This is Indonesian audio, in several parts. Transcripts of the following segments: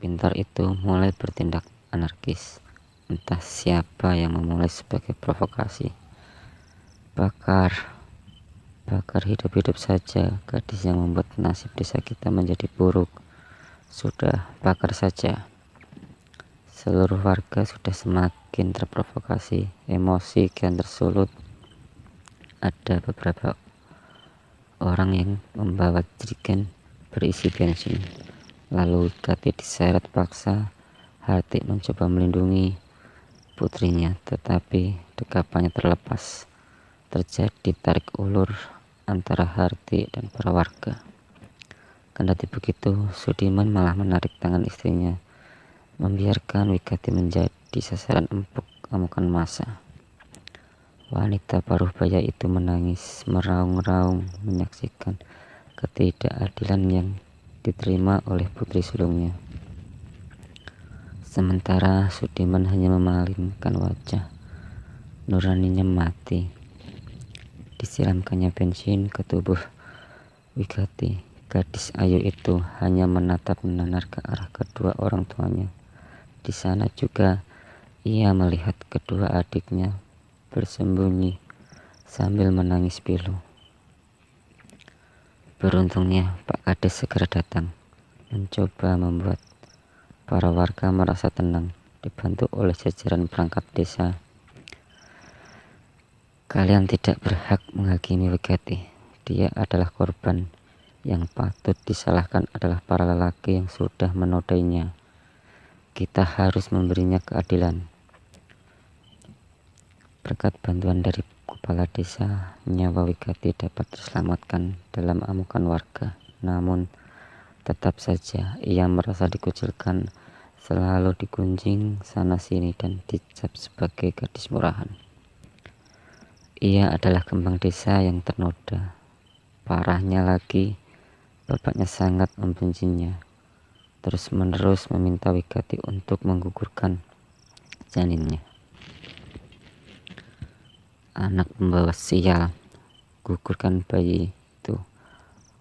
pintar itu mulai bertindak anarkis. Entah siapa yang memulai sebagai provokasi. Bakar hidup-hidup saja gadis yang membuat nasib desa kita menjadi buruk. Sudah, bakar saja. Seluruh warga sudah semakin terprovokasi, emosi kian tersulut. Ada beberapa orang yang membawa jerigen berisi bensin. Lalu Kati diseret paksa. Harti mencoba melindungi putrinya, tetapi dekapannya terlepas. Terjadi tarik ulur antara Harti dan para warga. Kendati begitu, Sudiman malah menarik tangan istrinya, membiarkan Wigati menjadi sasaran empuk amukan massa. Wanita paruh baya itu menangis meraung-raung menyaksikan ketidakadilan yang diterima oleh putri sulungnya. Sementara Sudiman hanya memalingkan wajah, nuraninya mati. Disiramkannya bensin ke tubuh Wigati. Gadis ayu itu hanya menatap menanar ke arah kedua orang tuanya. Di sana juga ia melihat kedua adiknya bersembunyi sambil menangis pilu. Beruntungnya Pak Kades segera datang, mencoba membuat para warga merasa tenang, dibantu oleh jajaran perangkat desa. Kalian tidak berhak menghakimi Wigati. Dia adalah korban. Yang patut disalahkan adalah para lelaki yang sudah menodainya. Kita harus memberinya keadilan. Berkat bantuan dari kepala desa, nyawa Wigati dapat terselamatkan dalam amukan warga. Namun, tetap saja ia merasa dikucilkan, selalu digunjing sana-sini dan dicap sebagai gadis murahan. Ia adalah kembang desa yang ternoda. Parahnya lagi, bapaknya sangat membencinya. Terus-menerus meminta Wigati untuk menggugurkan janinnya. Anak pembawa sial, gugurkan bayi itu.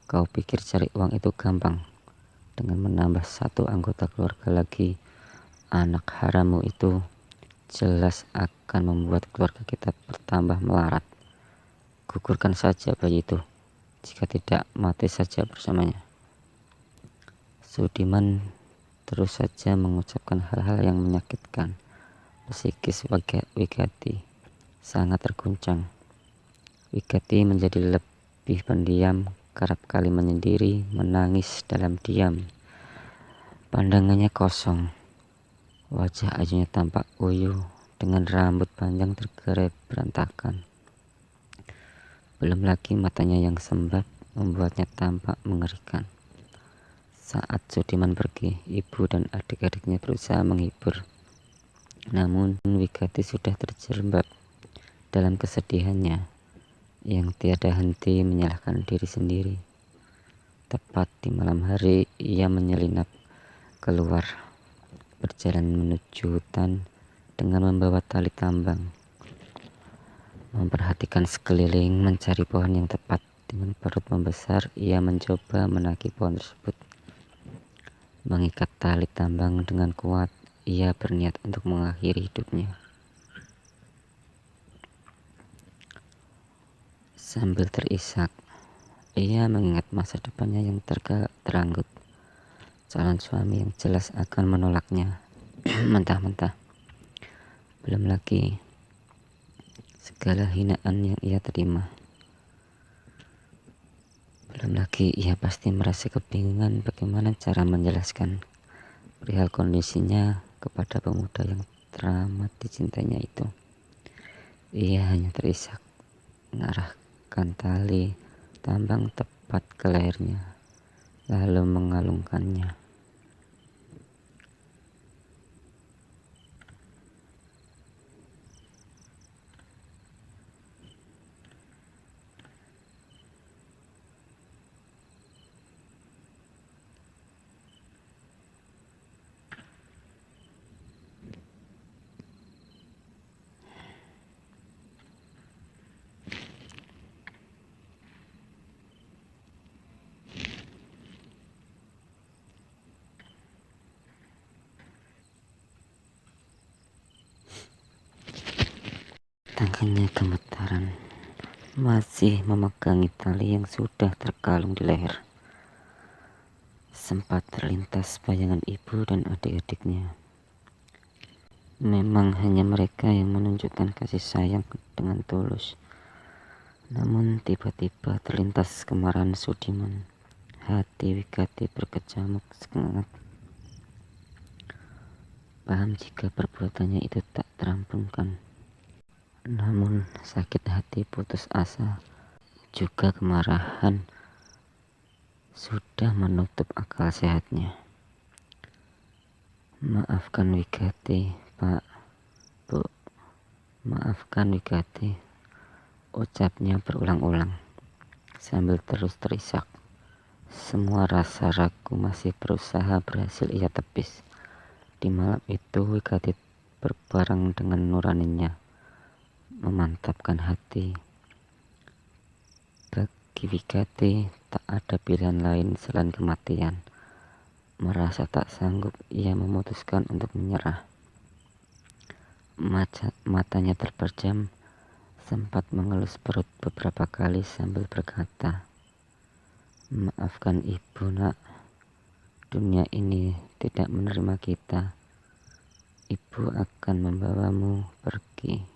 Kau pikir cari uang itu gampang? Dengan menambah satu anggota keluarga lagi, anak haramu itu jelas akan membuat keluarga kita bertambah melarat. Gugurkan saja bayi itu, jika tidak mati saja bersamanya. Sudiman terus saja mengucapkan hal-hal yang menyakitkan. Psikis Wigati sangat terguncang. Wigati menjadi lebih pendiam, kerap kali menyendiri, menangis dalam diam. Pandangannya kosong. Wajah ayunya tampak uyu dengan rambut panjang tergerai berantakan. Belum lagi matanya yang sembab membuatnya tampak mengerikan. Saat Sudiman pergi, ibu dan adik-adiknya berusaha menghibur. Namun Wigati sudah terjerembab dalam kesedihannya yang tiada henti menyalahkan diri sendiri. Tepat di malam hari ia menyelinap keluar, berjalan menuju hutan dengan membawa tali tambang. Memperhatikan sekeliling, mencari pohon yang tepat. Dengan perut membesar, ia mencoba menagi pohon tersebut. Mengikat tali tambang dengan kuat, ia berniat untuk mengakhiri hidupnya. Sambil terisak, ia mengingat masa depannya yang teranggut. Calon suami yang jelas akan menolaknya mentah-mentah. Belum lagi segala hinaan yang ia terima. Belum lagi ia pasti merasa kebingungan bagaimana cara menjelaskan perihal kondisinya kepada pemuda yang teramat dicintainya itu. Ia hanya terisak mengarahkan tali tambang tepat ke lehernya, lalu mengalungkannya. Tangannya gemetaran, masih memegangi tali yang sudah terkalung di leher. Sempat terlintas bayangan ibu dan adik-adiknya. Memang hanya mereka yang menunjukkan kasih sayang dengan tulus. Namun tiba-tiba terlintas kemarahan Sudiman. Hati Wigati berkecamuk semangat. Paham jika perbuatannya itu tak terampunkan. Namun sakit hati, putus asa, juga kemarahan sudah menutup akal sehatnya. Maafkan Wigati, Pak, Bu. Maafkan Wigati, ucapnya berulang-ulang sambil terus terisak. Semua rasa ragu masih berusaha berhasil ia tepis. Di malam itu Wigati berbareng dengan nuraninya memantapkan hati. Bagi Wigati tak ada pilihan lain selain kematian. Merasa tak sanggup, ia memutuskan untuk menyerah. Matanya terpejam, sempat mengelus perut beberapa kali sambil berkata, "Maafkan ibu, nak. Dunia ini tidak menerima kita. Ibu akan membawamu pergi."